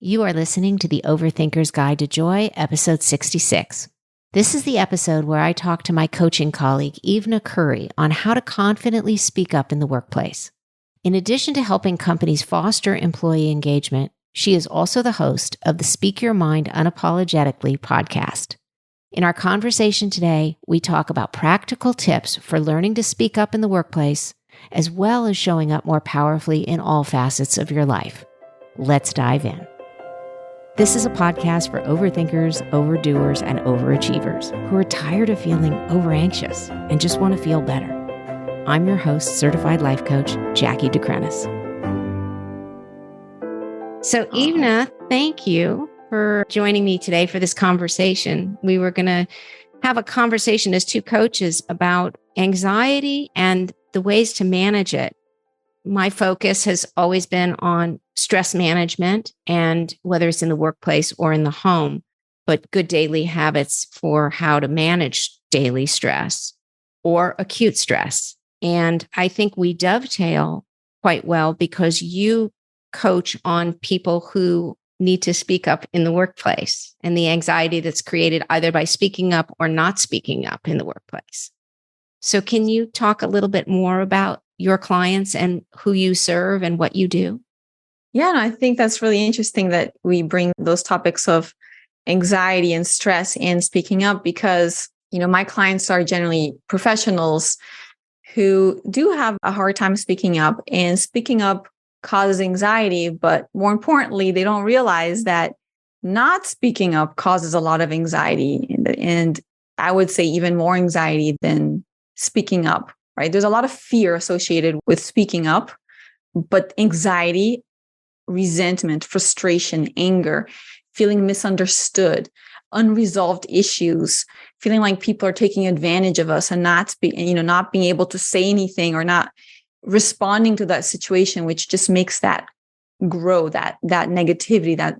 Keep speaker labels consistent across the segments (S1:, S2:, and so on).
S1: You are listening to the Overthinker's Guide to Joy, episode 66. This is the episode where I talk to my coaching colleague, Ivna Curi, on how to confidently speak up in the workplace. In addition to helping companies foster employee engagement, she is also the host of the Speak Your Mind Unapologetically podcast. In our conversation today, we talk about practical tips for learning to speak up in the workplace, as well as showing up more powerfully in all facets of your life. Let's dive in. This is a podcast for overthinkers, overdoers, and overachievers who are tired of feeling overanxious and just want to feel better. I'm your host, certified life coach, Jackie DeCrenis. So, Ivna, thank you for joining me today for this conversation. We were going to have a conversation as two coaches about anxiety and the ways to manage it. My focus has always been on stress management, and whether it's in the workplace or in the home, but good daily habits for how to manage daily stress or acute stress. And I think we dovetail quite well because you coach on people who need to speak up in the workplace and the anxiety that's created either by speaking up or not speaking up in the workplace. So can you talk a little bit more about your clients and who you serve and what you do?
S2: Yeah, and I think that's really interesting that we bring those topics of anxiety and stress and speaking up because, my clients are generally professionals who do have a hard time speaking up, and speaking up causes anxiety. But more importantly, they don't realize that not speaking up causes a lot of anxiety. And I would say even more anxiety than speaking up, right? There's a lot of fear associated with speaking up, but anxiety, resentment, frustration, anger, feeling misunderstood, unresolved issues, feeling like people are taking advantage of us and not being able to say anything or not responding to that situation, which just makes that grow, that negativity, that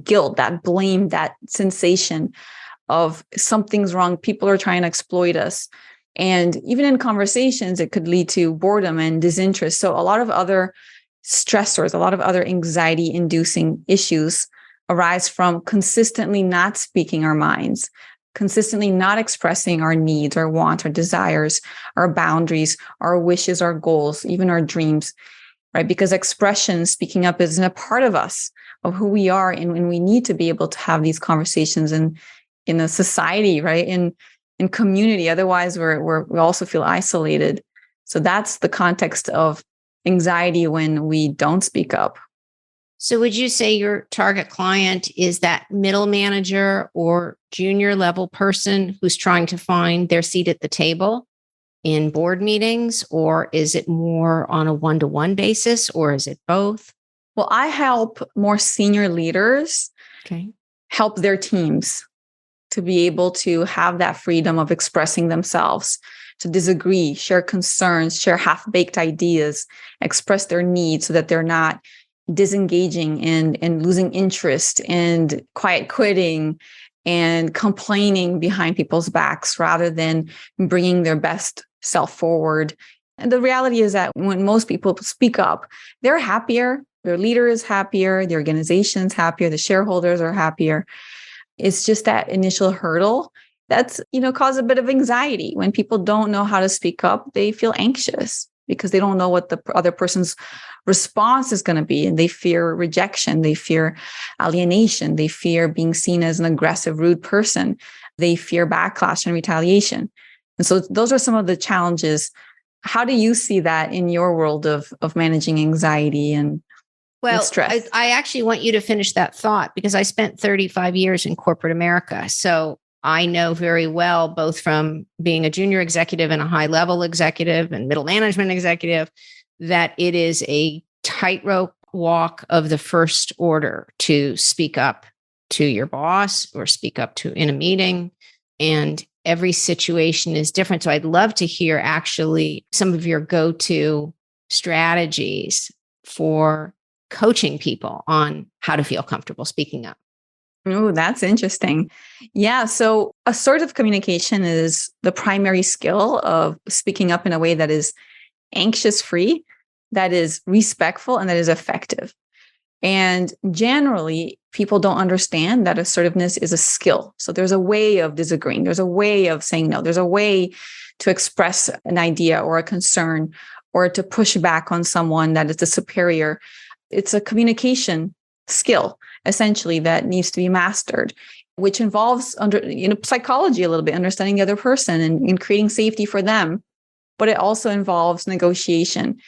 S2: guilt, that blame, that sensation of something's wrong. People are trying to exploit us. And even in conversations, it could lead to boredom and disinterest. So a lot of other stressors, a lot of other anxiety-inducing issues arise from consistently not speaking our minds, consistently not expressing our needs, our wants, our desires, our boundaries, our wishes, our goals, even our dreams, right? Because expression, speaking up isn't a part of us, of who we are. And we need to be able to have these conversations in a society, right? In community. Otherwise, we also feel isolated. So that's the context of anxiety when we don't speak up.
S1: So would you say your target client is that middle manager or junior level person who's trying to find their seat at the table in board meetings, or is it more on a one-to-one basis, or is it both?
S2: Well, I help more senior leaders help their teams to be able to have that freedom of expressing themselves, to disagree, share concerns, share half-baked ideas, express their needs so that they're not disengaging and losing interest and quiet quitting and complaining behind people's backs rather than bringing their best self forward. And the reality is that when most people speak up, they're happier, their leader is happier, the organization's happier, the shareholders are happier. It's just that initial hurdle that's, cause a bit of anxiety. When people don't know how to speak up, they feel anxious because they don't know what the other person's response is going to be. And they fear rejection. They fear alienation. They fear being seen as an aggressive, rude person. They fear backlash and retaliation. And so those are some of the challenges. How do you see that in your world of managing anxiety and stress?
S1: I actually want you to finish that thought because I spent 35 years in corporate America. So I know very well, both from being a junior executive and a high level executive and middle management executive, that it is a tightrope walk of the first order to speak up to your boss or speak up to in a meeting. And every situation is different. So I'd love to hear actually some of your go-to strategies for coaching people on how to feel comfortable speaking up.
S2: Oh, that's interesting. Yeah. So assertive communication is the primary skill of speaking up in a way that is anxious-free, that is respectful, and that is effective. And generally, people don't understand that assertiveness is a skill. So there's a way of disagreeing. There's a way of saying no. There's a way to express an idea or a concern or to push back on someone that is the superior. It's a communication skill, essentially, that needs to be mastered, which involves psychology a little bit, understanding the other person and creating safety for them. But it also involves negotiation.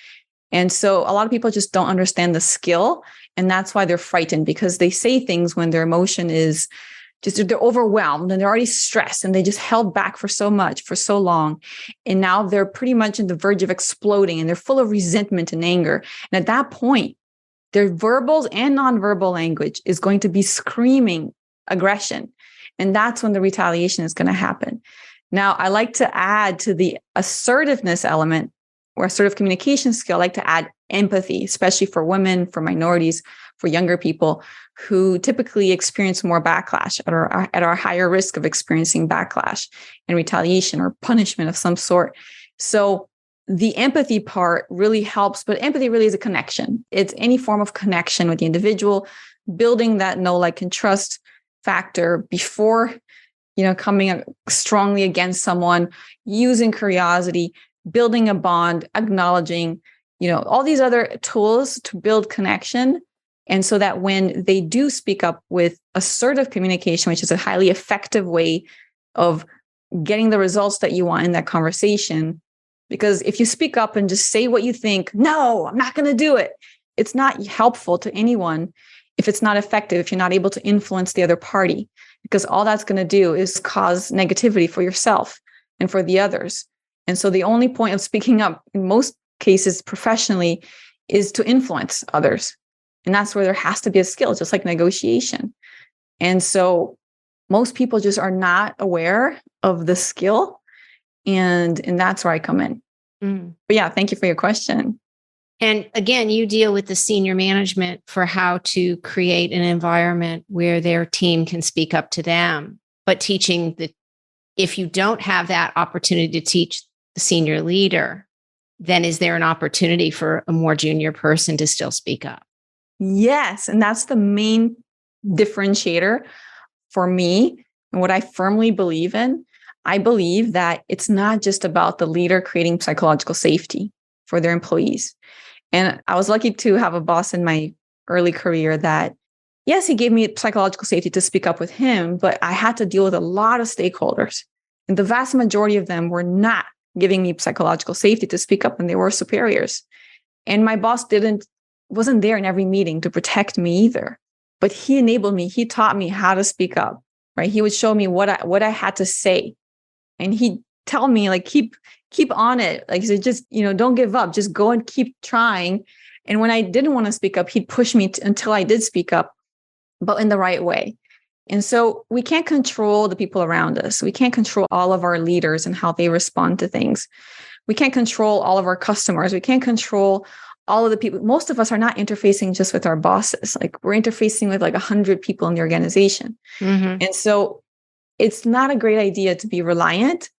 S2: And so a lot of people just don't understand the skill. And that's why they're frightened, because they say things when their emotion is just, they're overwhelmed and they're already stressed and they just held back for so much, for so long. And now they're pretty much on the verge of exploding and they're full of resentment and anger. And at that point, their verbal and nonverbal language is going to be screaming aggression. And that's when the retaliation is going to happen. Now, I like to add to the assertiveness element or assertive communication skill, I like to add empathy, especially for women, for minorities, for younger people who typically experience more backlash at our higher risk of experiencing backlash and retaliation or punishment of some sort. So the empathy part really helps, but empathy really is a connection. It's any form of connection with the individual, building that know, like, and trust factor before, coming strongly against someone, using curiosity, building a bond, acknowledging, all these other tools to build connection. And so that when they do speak up with assertive communication, which is a highly effective way of getting the results that you want in that conversation, because if you speak up and just say what you think, no, I'm not going to do it, it's not helpful to anyone if it's not effective, if you're not able to influence the other party, because all that's going to do is cause negativity for yourself and for the others. And so the only point of speaking up in most cases professionally is to influence others. And that's where there has to be a skill, just like negotiation. And so most people just are not aware of the skill. And that's where I come in. But yeah, thank you for your question.
S1: And again, you deal with the senior management for how to create an environment where their team can speak up to them, but teaching if you don't have that opportunity to teach the senior leader, then is there an opportunity for a more junior person to still speak up?
S2: Yes. And that's the main differentiator for me and what I firmly believe in. I believe that it's not just about the leader creating psychological safety for their employees. And I was lucky to have a boss in my early career that, yes, he gave me psychological safety to speak up with him, but I had to deal with a lot of stakeholders. And the vast majority of them were not giving me psychological safety to speak up, and they were superiors. And my boss wasn't there in every meeting to protect me either, but he enabled me. He taught me how to speak up, right? He would show me what I had to say. And he'd tell me, like, keep on it. Like, so just, don't give up, just go and keep trying. And when I didn't want to speak up, he'd push me until I did speak up, but in the right way. And so we can't control the people around us. We can't control all of our leaders and how they respond to things. We can't control all of our customers. We can't control all of the people. Most of us are not interfacing just with our bosses. Like, we're interfacing with like 100 people in the organization. Mm-hmm. And so it's not a great idea to be reliant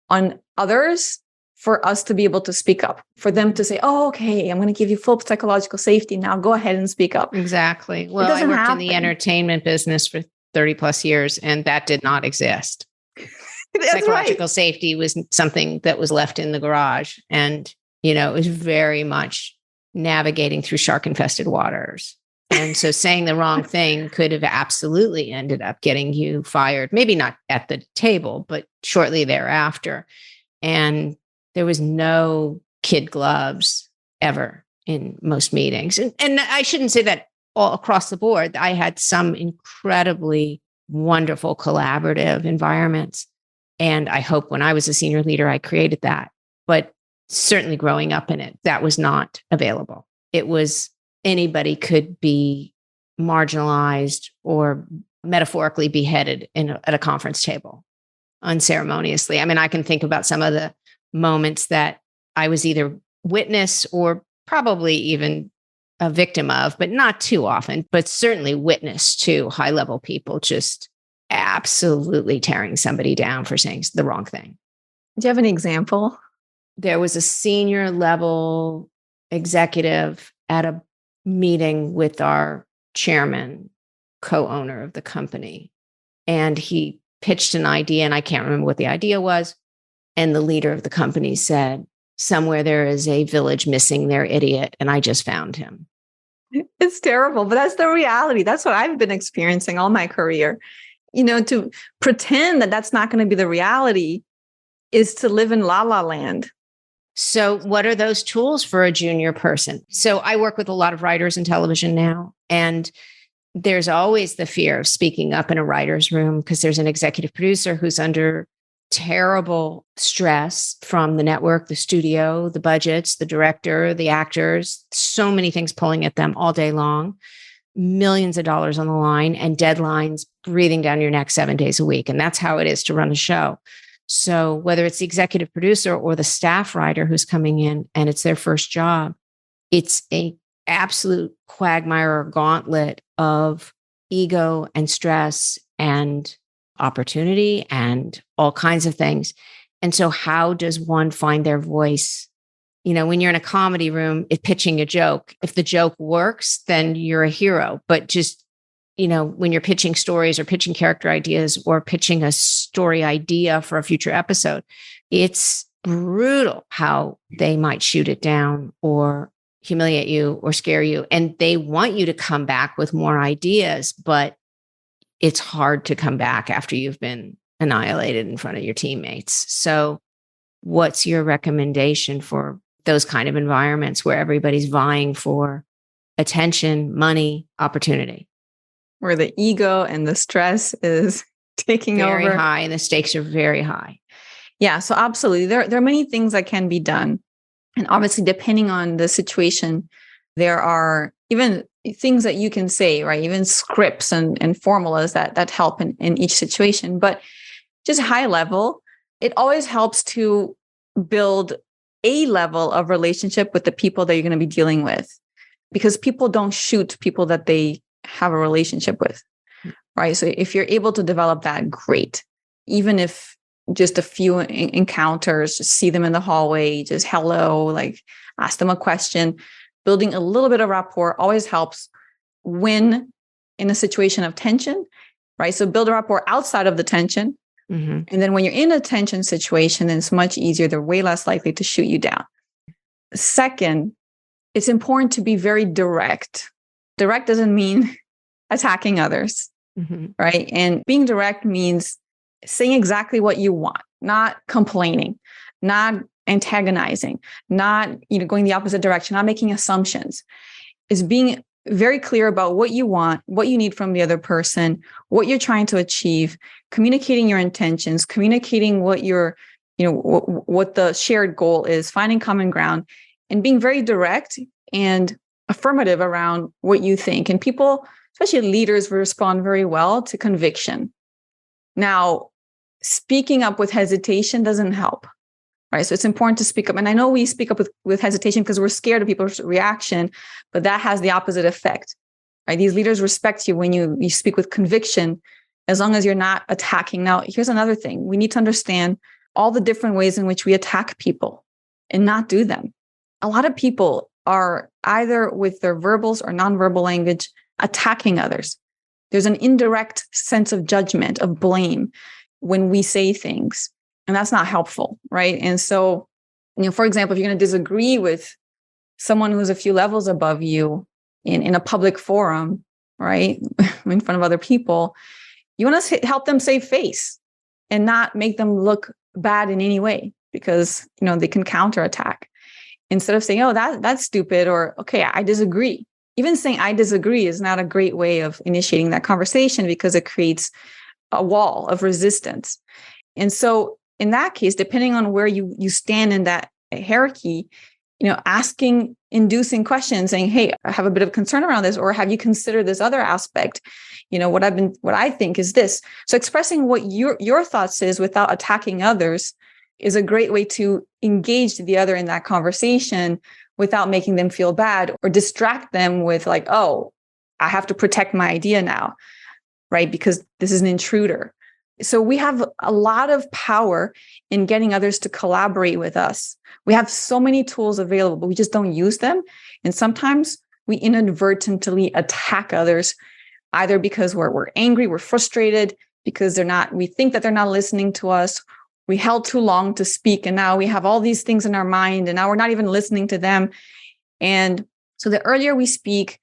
S2: on others for us to be able to speak up, for them to say, oh, okay, I'm going to give you full psychological safety. Now go ahead and speak up.
S1: Exactly. Well, I worked in the entertainment business for 30 plus years, and that did not exist. Psychological safety was something that was left in the garage. And, it was very much navigating through shark-infested waters. And so saying the wrong thing could have absolutely ended up getting you fired, maybe not at the table, but shortly thereafter. And there was no kid gloves ever in most meetings. And I shouldn't say that all across the board. I had some incredibly wonderful collaborative environments. And I hope when I was a senior leader, I created that. But certainly growing up in it, that was not available. It was anybody could be marginalized or metaphorically beheaded at a conference table unceremoniously. I mean, I can think about some of the moments that I was either witness or probably even a victim of, but not too often, but certainly witness to high-level people just absolutely tearing somebody down for saying the wrong thing.
S2: Do you have an example?
S1: There was a senior level executive at a meeting with our chairman, co-owner of the company, and he pitched an idea, and I can't remember what the idea was. And the leader of the company said, somewhere there is a village missing their idiot, and I just found him.
S2: It's terrible, but that's the reality. That's what I've been experiencing all my career. To pretend that that's not going to be the reality is to live in la la land.
S1: So what are those tools for a junior person? So I work with a lot of writers in television now, and there's always the fear of speaking up in a writer's room because there's an executive producer who's under terrible stress from the network, the studio, the budgets, the director, the actors, so many things pulling at them all day long, millions of dollars on the line, and deadlines breathing down your neck 7 days a week. And that's how it is to run a show. So whether it's the executive producer or the staff writer who's coming in and it's their first job, it's a absolute quagmire or gauntlet of ego and stress and opportunity and all kinds of things. And so how does one find their voice? When you're in a comedy room, pitching a joke, if the joke works, then you're a hero. But just, when you're pitching stories or pitching character ideas or pitching a story idea for a future episode, it's brutal how they might shoot it down or humiliate you or scare you. And they want you to come back with more ideas, but it's hard to come back after you've been annihilated in front of your teammates. So what's your recommendation for those kind of environments where everybody's vying for attention, money, opportunity?
S2: Where the ego and the stress is taking
S1: very
S2: over.
S1: High, and the stakes are very high.
S2: Yeah, so absolutely. There are many things that can be done. And obviously, depending on the situation, there are even things that you can say, right? Even scripts and formulas that help in each situation. But just high level, it always helps to build a level of relationship with the people that you're going to be dealing with, because people don't shoot people that they have a relationship with, right? So if you're able to develop that, great. Even if just a few encounters, just see them in the hallway, just hello, like ask them a question. Building a little bit of rapport always helps when in a situation of tension, right? So build a rapport outside of the tension. Mm-hmm. And then when you're in a tension situation, then it's much easier. They're way less likely to shoot you down. Second, it's important to be very direct. Direct doesn't mean attacking others, mm-hmm. right? And being direct means saying exactly what you want, not complaining, not antagonizing, not going the opposite direction, not making assumptions. Is being very clear about what you want, what you need from the other person, what you're trying to achieve, communicating your intentions, communicating what your, what the shared goal is, finding common ground, and being very direct and affirmative around what you think. And people, especially leaders, will respond very well to conviction. Now, speaking up with hesitation doesn't help, right? So it's important to speak up. And I know we speak up with hesitation because we're scared of people's reaction, but that has the opposite effect, right? These leaders respect you when you speak with conviction, as long as you're not attacking. Now, here's another thing. We need to understand all the different ways in which we attack people and not do them. A lot of people are either with their verbals or nonverbal language attacking others. There's an indirect sense of judgment, of blame when we say things, and that's not helpful, right? And so, for example, if you're going to disagree with someone who's a few levels above you in a public forum, right, in front of other people, you want to help them save face and not make them look bad in any way, because they can counterattack. Instead of saying, "Oh, that's stupid," or "Okay, I disagree." Even saying "I disagree" is not a great way of initiating that conversation, because it creates a wall of resistance. And so in that case, depending on where you stand in that hierarchy, asking inducing questions, saying, "Hey, I have a bit of concern around this," or "Have you considered this other aspect? What I think is this." So expressing what your thoughts is without attacking others is a great way to engage the other in that conversation without making them feel bad or distract them with like, "Oh, I have to protect my idea now," right? Because this is an intruder. So we have a lot of power in getting others to collaborate with us. We have so many tools available, but we just don't use them. And sometimes we inadvertently attack others, either because we're angry, we're frustrated, because we think that they're not listening to us. We held too long to speak, and now we have all these things in our mind, and now we're not even listening to them. And so the earlier we speak,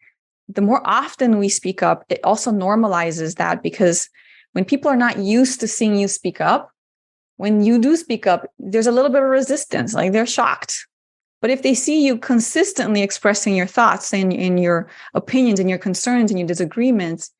S2: the more often we speak up, it also normalizes that, because when people are not used to seeing you speak up, when you do speak up, there's a little bit of resistance, like they're shocked. But if they see you consistently expressing your thoughts and your opinions and your concerns and your disagreements,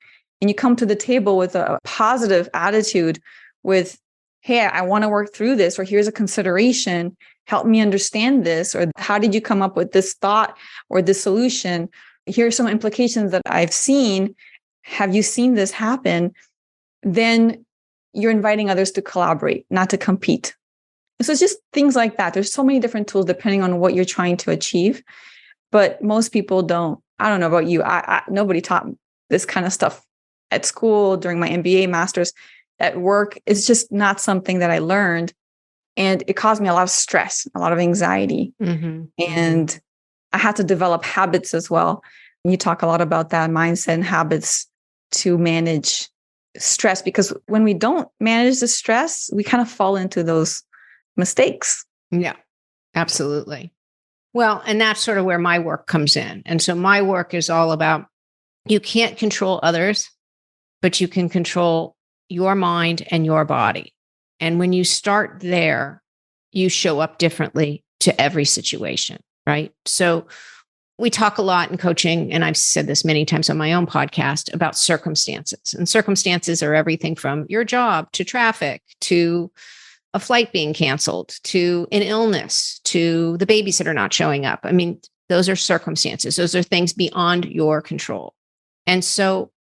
S2: and you come to the table with a positive attitude with, hey, I want to work through this, or here's a consideration, help me understand this, or how did you come up with this thought or this solution? Here are some implications that I've seen. Have you seen this happen? Then you're inviting others to collaborate, not to compete. So it's just things like that. There's so many different tools depending on what you're trying to achieve. But most people don't. I don't know about you. Nobody taught this kind of stuff at school, during my MBA, master's, at work. It's just not something that I learned. And it caused me a lot of stress, a lot of anxiety. Mm-hmm. And I had to develop habits as well. You talk a lot about that, mindset and habits to manage stress, because when we don't manage the stress, we kind of fall into those mistakes.
S1: Yeah, absolutely. Well, and that's sort of where my work comes in. And so my work is all about, you can't control others, but you can control your mind and your body. And when you start there, you show up differently to every situation, right? So we talk a lot in coaching, and I've said this many times on my own podcast, about circumstances. And circumstances are everything from your job to traffic to a flight being canceled to an illness to the babysitter not showing up. I mean, those are circumstances. Those are things beyond your control. And so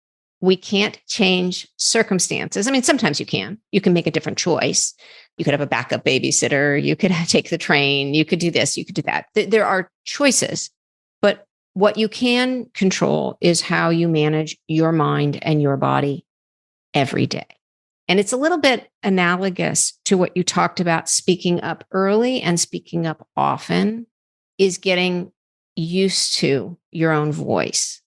S1: we can't change circumstances. I mean, sometimes you can. You can make a different choice. You could have a backup babysitter. You could take the train. You could do this. You could do that. There are choices. But what you can control is how you manage your mind and your body every day. And it's a little bit analogous to what you talked about, speaking up early and speaking up often, is getting used to your own voice.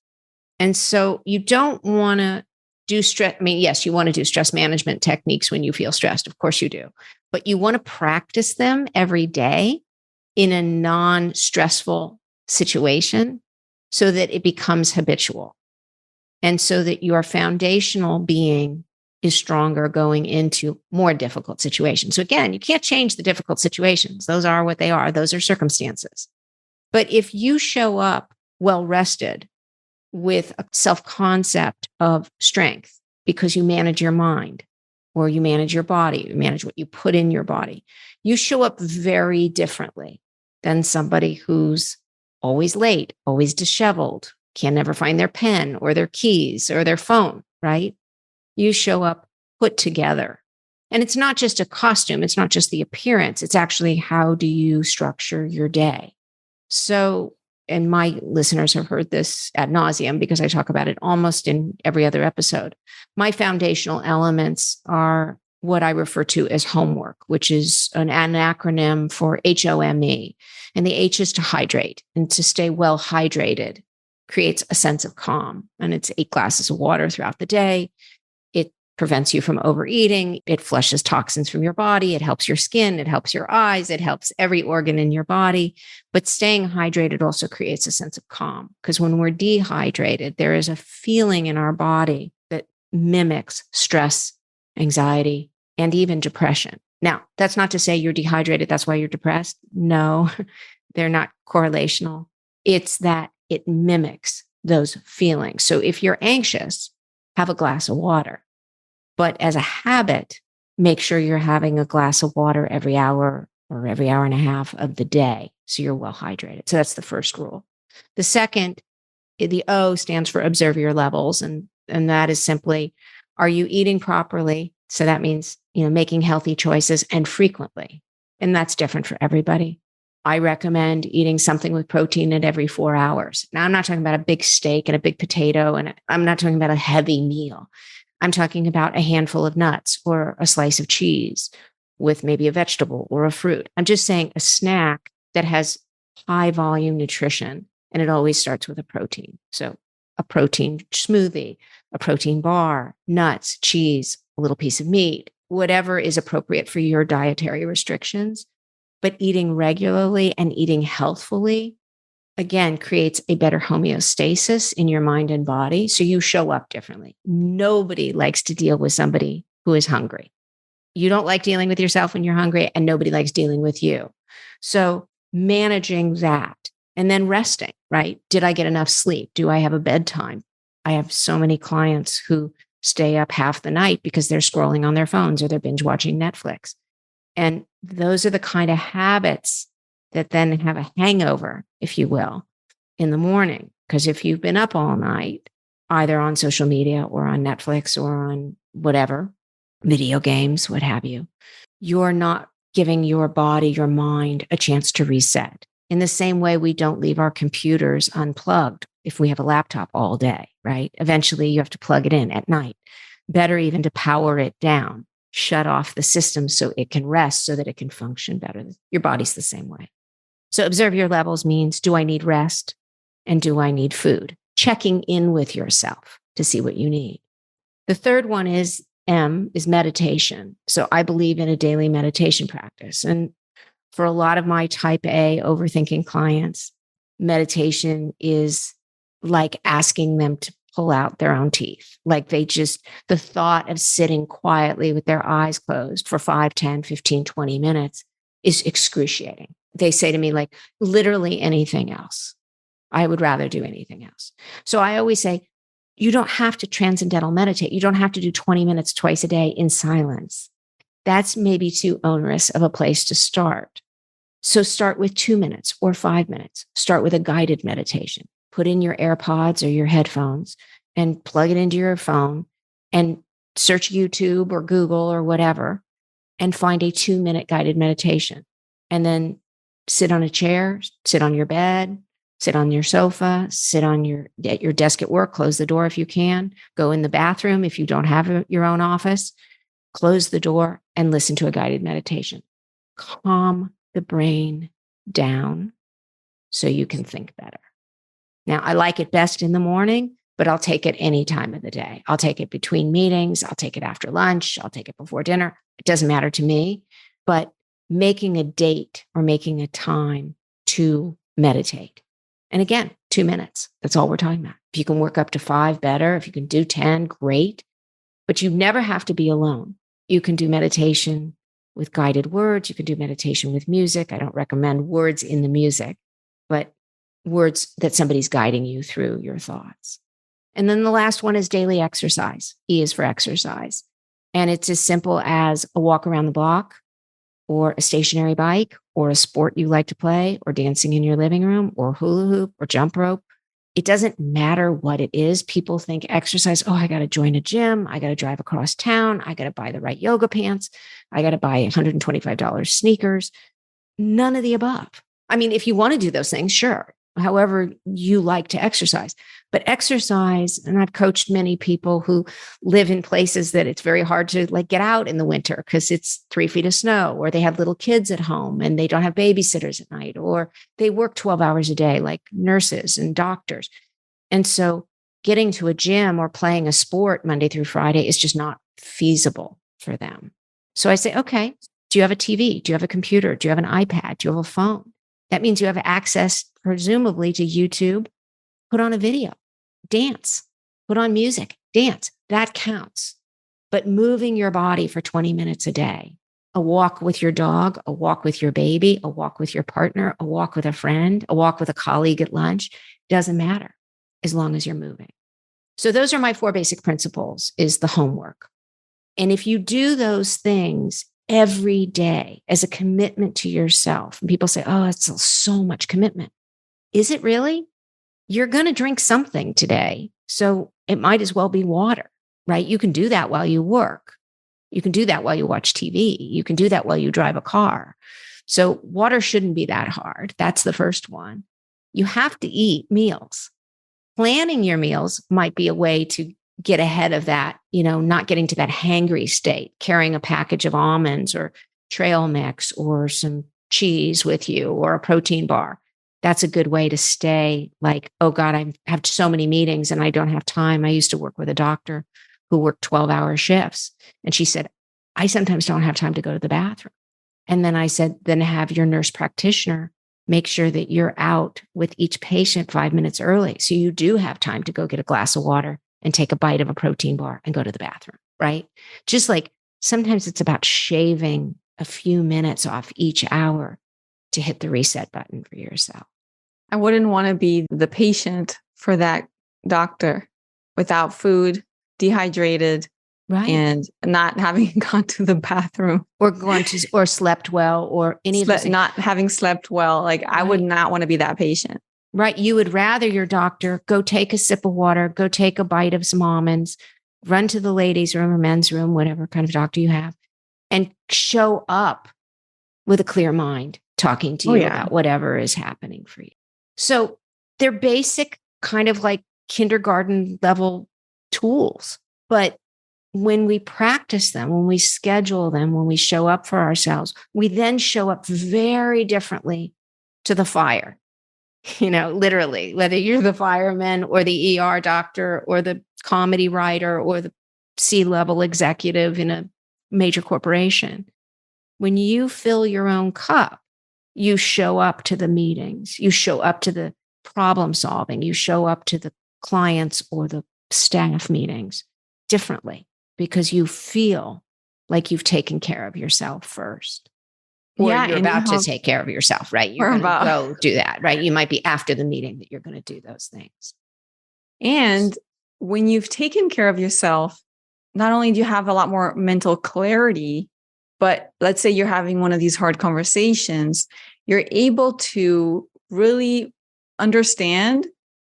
S1: And so you don't want to do stress. I mean, yes, you want to do stress management techniques when you feel stressed. Of course you do. But you want to practice them every day in a non-stressful situation so that it becomes habitual, and so that your foundational being is stronger going into more difficult situations. So again, you can't change the difficult situations. Those are what they are. Those are circumstances. But if you show up well rested with a self-concept of strength, because you manage your mind, or you manage your body, you manage what you put in your body, you show up very differently than somebody who's always late, always disheveled, can never find their pen or their keys or their phone, right? You show up put together. And it's not just a costume. It's not just the appearance. It's actually, how do you structure your day? So, and my listeners have heard this ad nauseum because I talk about it almost in every other episode. My foundational elements are what I refer to as homework, which is an acronym for HOME. And the H is to hydrate, and to stay well hydrated creates a sense of calm. And it's 8 glasses of water throughout the day. It prevents you from overeating. It flushes toxins from your body. It helps your skin. It helps your eyes. It helps every organ in your body. But staying hydrated also creates a sense of calm, because when we're dehydrated, there is a feeling in our body that mimics stress, anxiety, and even depression. Now, that's not to say you're dehydrated, that's why you're depressed. No, they're not correlational. It's that it mimics those feelings. So if you're anxious, have a glass of water. But as a habit, make sure you're having a glass of water every hour or every hour and a half of the day, so you're well hydrated. So that's the first rule. The second, the O stands for observe your levels. And that is simply, are you eating properly? So that means, making healthy choices and frequently. And that's different for everybody. I recommend eating something with protein at every 4 hours. Now, I'm not talking about a big steak and a big potato, and I'm not talking about a heavy meal. I'm talking about a handful of nuts or a slice of cheese with maybe a vegetable or a fruit. I'm just saying a snack that has high volume nutrition And it always starts with a protein. So a protein smoothie, a protein bar, nuts, cheese, a little piece of meat, whatever is appropriate for your dietary restrictions. But eating regularly and eating healthfully, again, creates a better homeostasis in your mind and body. So you show up differently. Nobody likes to deal with somebody who is hungry. You don't like dealing with yourself when you're hungry, and nobody likes dealing with you. So managing that and then resting, right? Did I get enough sleep? Do I have a bedtime? I have so many clients who stay up half the night because they're scrolling on their phones or they're binge watching Netflix. And those are the kind of habits that then have a hangover, if you will, in the morning. Because if you've been up all night, either on social media or on Netflix or on whatever, video games, what have you, you're not giving your body, your mind a chance to reset. In the same way, we don't leave our computers unplugged if we have a laptop all day, right? Eventually, you have to plug it in at night. Better even to power it down, shut off the system so it can rest so that it can function better. Your body's the same way. So observe your levels means, do I need rest and do I need food? Checking in with yourself to see what you need. The third one is M, is meditation. So I believe in a daily meditation practice. And for a lot of my type A overthinking clients, meditation is like asking them to pull out their own teeth. Like the thought of sitting quietly with their eyes closed for 5, 10, 15, 20 minutes is excruciating. They say to me, like, literally anything else. I would rather do anything else. So I always say, you don't have to transcendental meditate. You don't have to do 20 minutes twice a day in silence. That's maybe too onerous of a place to start. So start with 2 minutes or 5 minutes. Start with a guided meditation. Put in your AirPods or your headphones and plug it into your phone and search YouTube or Google or whatever and find a 2-minute guided meditation. And then sit on a chair, sit on your bed, sit on your sofa, at your desk at work, close the door if you can, go in the bathroom if you don't have your own office, close the door and listen to a guided meditation. Calm the brain down so you can think better. Now, I like it best in the morning, but I'll take it any time of the day. I'll take it between meetings. I'll take it after lunch. I'll take it before dinner. It doesn't matter to me, but making a date or making a time to meditate. And again, 2 minutes. That's all we're talking about. If you can work up to 5, better. If you can do 10, great. But you never have to be alone. You can do meditation with guided words. You can do meditation with music. I don't recommend words in the music, but words that somebody's guiding you through your thoughts. And then the last one is daily exercise. E is for exercise. And it's as simple as a walk around the block, or a stationary bike, or a sport you like to play, or dancing in your living room, or hula hoop, or jump rope. It doesn't matter what it is. People think exercise, oh, I got to join a gym. I got to drive across town. I got to buy the right yoga pants. I got to buy $125 sneakers. None of the above. I mean, if you want to do those things, sure. However you like to exercise. But exercise, and I've coached many people who live in places that it's very hard to get out in the winter because it's 3 feet of snow, or they have little kids at home and they don't have babysitters at night, or they work 12 hours a day like nurses and doctors. And so getting to a gym or playing a sport Monday through Friday is just not feasible for them. So I say, okay, do you have a TV? Do you have a computer? Do you have an iPad? Do you have a phone? That means you have access, presumably, to YouTube. Put on a video, dance, put on music, dance. That counts. But moving your body for 20 minutes a day, a walk with your dog, a walk with your baby, a walk with your partner, a walk with a friend, a walk with a colleague at lunch, doesn't matter as long as you're moving. So those are my 4 basic principles, is the homework. And if you do those things every day as a commitment to yourself, and people say, oh, it's so much commitment. Is it really? You're going to drink something today. So it might as well be water, right? You can do that while you work. You can do that while you watch TV. You can do that while you drive a car. So water shouldn't be that hard. That's the first one. You have to eat meals. Planning your meals might be a way to get ahead of that, not getting to that hangry state, carrying a package of almonds or trail mix or some cheese with you or a protein bar. That's a good way to stay like, oh God, I have so many meetings and I don't have time. I used to work with a doctor who worked 12-hour shifts. And she said, I sometimes don't have time to go to the bathroom. And then I said, then have your nurse practitioner make sure that you're out with each patient 5 minutes early. So you do have time to go get a glass of water and take a bite of a protein bar and go to the bathroom, right? Just like sometimes it's about shaving a few minutes off each hour to hit the reset button for yourself.
S2: I wouldn't want to be the patient for that doctor without food, dehydrated,
S1: right,
S2: and not having gone to the bathroom
S1: or slept well, or any of those
S2: not having slept well. Like I would not want to be that patient.
S1: Right. You would rather your doctor go take a sip of water, go take a bite of some almonds, run to the ladies' room or men's room, whatever kind of doctor you have, and show up with a clear mind, talking to you about whatever is happening for you. So they're basic, kind of like kindergarten level tools. But when we practice them, when we schedule them, when we show up for ourselves, we then show up very differently to the fire. Literally, whether you're the fireman or the ER doctor or the comedy writer or the C-level executive in a major corporation. When you fill your own cup, you show up to the meetings, you show up to the problem solving, you show up to the clients or the staff meetings differently because you feel like you've taken care of yourself first. Or you're about to take care of yourself, right? You're going to go do that, right? You might be after the meeting that you're going to do those things.
S2: And when you've taken care of yourself, not only do you have a lot more mental clarity, but let's say you're having one of these hard conversations, you're able to really understand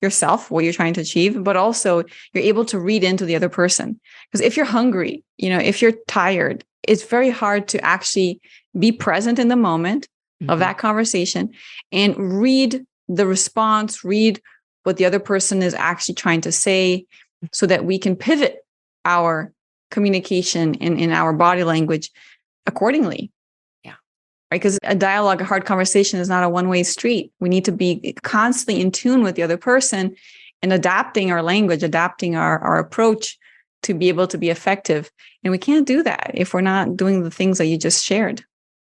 S2: yourself, what you're trying to achieve, but also you're able to read into the other person. Because if you're hungry, if you're tired, it's very hard to actually be present in the moment of that conversation and read the response, read what the other person is actually trying to say so that we can pivot our communication in our body language accordingly.
S1: Yeah.
S2: Right. Because a dialogue, a hard conversation is not a one-way street. We need to be constantly in tune with the other person and adapting our language, adapting our approach to be able to be effective. And we can't do that if we're not doing the things that you just shared.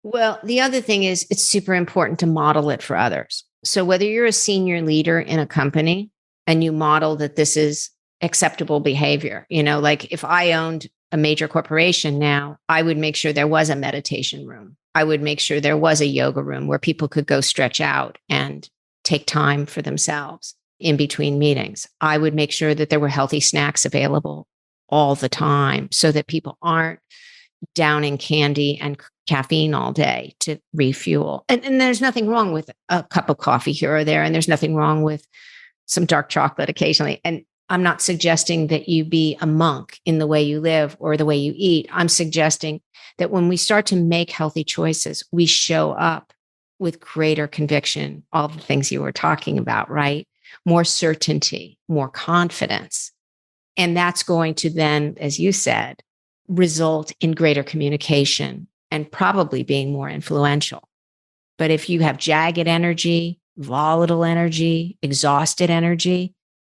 S1: Well, the other thing is it's super important to model it for others. So whether you're a senior leader in a company and you model that this is acceptable behavior, like if I owned a major corporation now, I would make sure there was a meditation room. I would make sure there was a yoga room where people could go stretch out and take time for themselves in between meetings. I would make sure that there were healthy snacks available all the time so that people aren't downing candy and caffeine all day to refuel. And there's nothing wrong with a cup of coffee here or there. And there's nothing wrong with some dark chocolate occasionally. And I'm not suggesting that you be a monk in the way you live or the way you eat. I'm suggesting that when we start to make healthy choices, we show up with greater conviction, all the things you were talking about, right? More certainty, more confidence. And that's going to then, as you said, result in greater communication and probably being more influential. But if you have jagged energy, volatile energy, exhausted energy,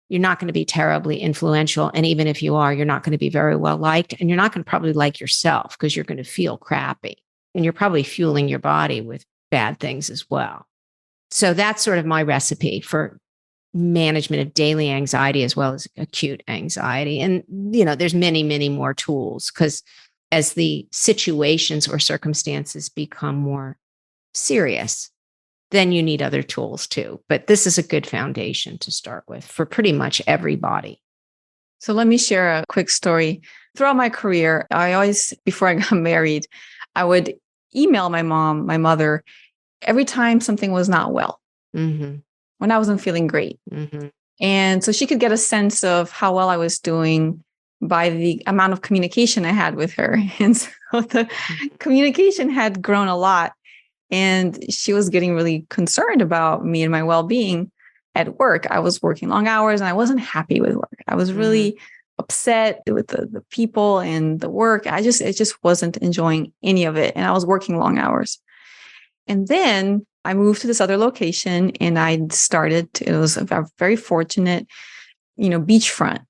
S1: you're not going to be terribly influential. And even if you are, you're not going to be very well liked. And you're not going to probably like yourself because you're going to feel crappy. And you're probably fueling your body with bad things as well. So that's sort of my recipe for management of daily anxiety as well as acute anxiety. And, there's many, many more tools because as the situations or circumstances become more serious, then you need other tools too. But this is a good foundation to start with for pretty much everybody.
S2: So let me share a quick story. Throughout my career, I always, before I got married, I would email my mother, every time something was not well, when I wasn't feeling great. And so she could get a sense of how well I was doing by the amount of communication I had with her. And so the communication had grown a lot. And she was getting really concerned about me and my well-being at work. I was working long hours and I wasn't happy with work. I was really upset with the people and the work. I just wasn't enjoying any of it. And I was working long hours. And then I moved to this other location and it was a very fortunate, beachfront.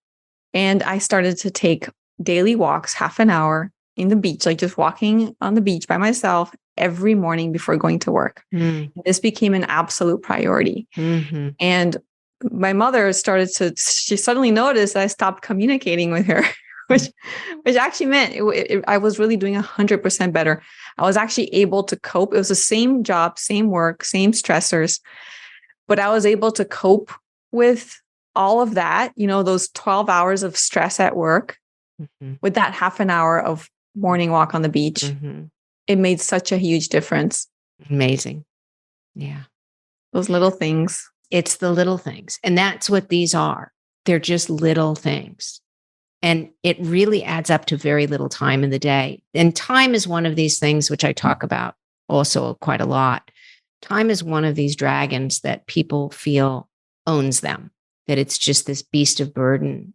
S2: And I started to take daily walks, half an hour in the beach, like just walking on the beach by myself every morning before going to work. This became an absolute priority. And my mother she suddenly noticed that I stopped communicating with her, which actually meant I was really doing 100% better. I was actually able to cope. It was the same job, same work, same stressors, but I was able to cope with all of that, those 12 hours of stress at work with that half an hour of morning walk on the beach. It made such a huge difference.
S1: Amazing. Yeah.
S2: Those little things.
S1: It's the little things. And that's what these are. They're just little things. And it really adds up to very little time in the day. And time is one of these things which I talk about also quite a lot. Time is one of these dragons that people feel owns them, that it's just this beast of burden,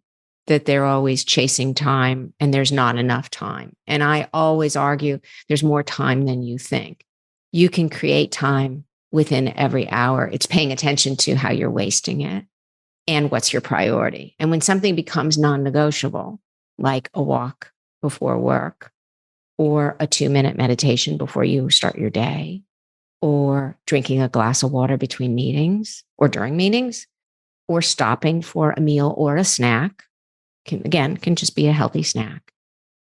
S1: that they're always chasing time and there's not enough time. And I always argue there's more time than you think. You can create time within every hour. It's paying attention to how you're wasting it and what's your priority. And when something becomes non-negotiable, like a walk before work or a 2-minute meditation before you start your day, or drinking a glass of water between meetings or during meetings, or stopping for a meal or a snack, can just be a healthy snack.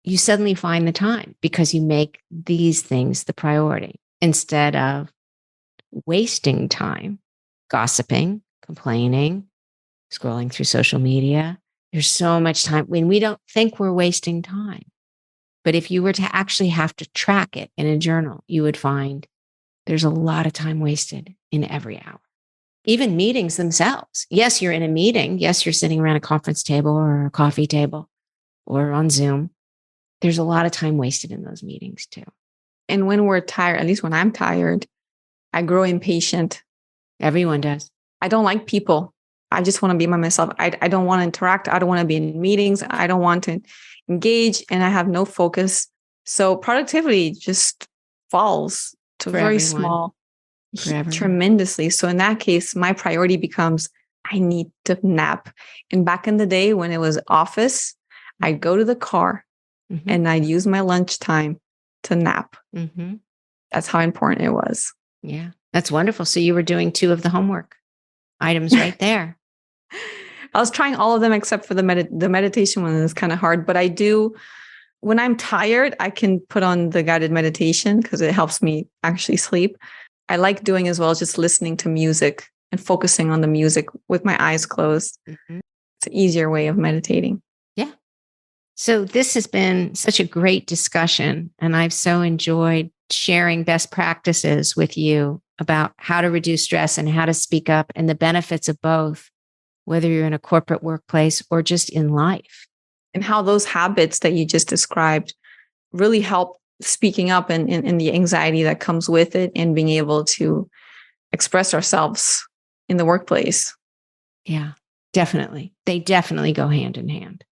S1: You suddenly find the time because you make these things the priority instead of wasting time, gossiping, complaining, scrolling through social media. There's so much time when we don't think we're wasting time. But if you were to actually have to track it in a journal, you would find there's a lot of time wasted in every hour. Even meetings themselves. Yes, you're in a meeting. Yes, you're sitting around a conference table or a coffee table or on Zoom. There's a lot of time wasted in those meetings too.
S2: And when we're tired, at least when I'm tired, I grow impatient.
S1: Everyone does.
S2: I don't like people. I just want to be by myself. I don't want to interact. I don't want to be in meetings. I don't want to engage, and I have no focus. So productivity just falls to very small, tremendously. So in that case, my priority becomes, I need to nap. And back in the day when it was office, I'd go to the car and I'd use my lunchtime to nap. That's how important it was.
S1: Yeah, that's wonderful. So you were doing 2 of the homework items right there.
S2: I was trying all of them except for the meditation one is kind of hard, but I do, when I'm tired, I can put on the guided meditation because it helps me actually sleep. I like doing as well as just listening to music and focusing on the music with my eyes closed. It's an easier way of meditating.
S1: Yeah. So this has been such a great discussion, and I've so enjoyed sharing best practices with you about how to reduce stress and how to speak up and the benefits of both, whether you're in a corporate workplace or just in life.
S2: And how those habits that you just described really help speaking up and the anxiety that comes with it and being able to express ourselves in the workplace.
S1: Yeah, definitely. They definitely go hand in hand.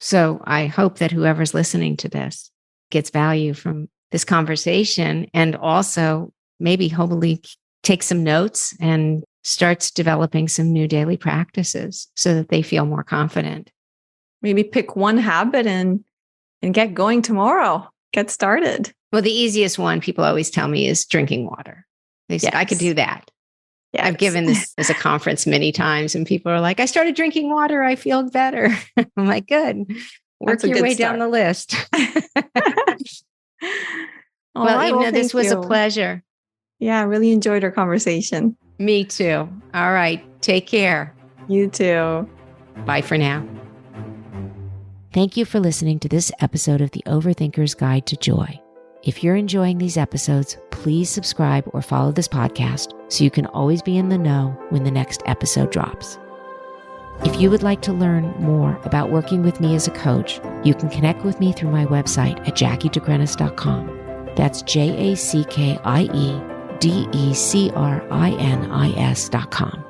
S1: So I hope that whoever's listening to this gets value from this conversation and also maybe hopefully take some notes and starts developing some new daily practices so that they feel more confident.
S2: Maybe pick one habit and get going tomorrow. Get started.
S1: Well, the easiest one people always tell me is drinking water. They say, I could do that. Yes. I've given this as a conference many times and people are like, I started drinking water. I feel better. I'm like, good. Work your way down the list. Well, Ivna, this was a pleasure.
S2: Yeah, I really enjoyed our conversation.
S1: Me too. All right. Take care.
S2: You too.
S1: Bye for now. Thank you for listening to this episode of the Overthinker's Guide to Joy. If you're enjoying these episodes, please subscribe or follow this podcast so you can always be in the know when the next episode drops. If you would like to learn more about working with me as a coach, you can connect with me through my website at jackiedecrenis.com. That's JACKIEDECRINIS.com.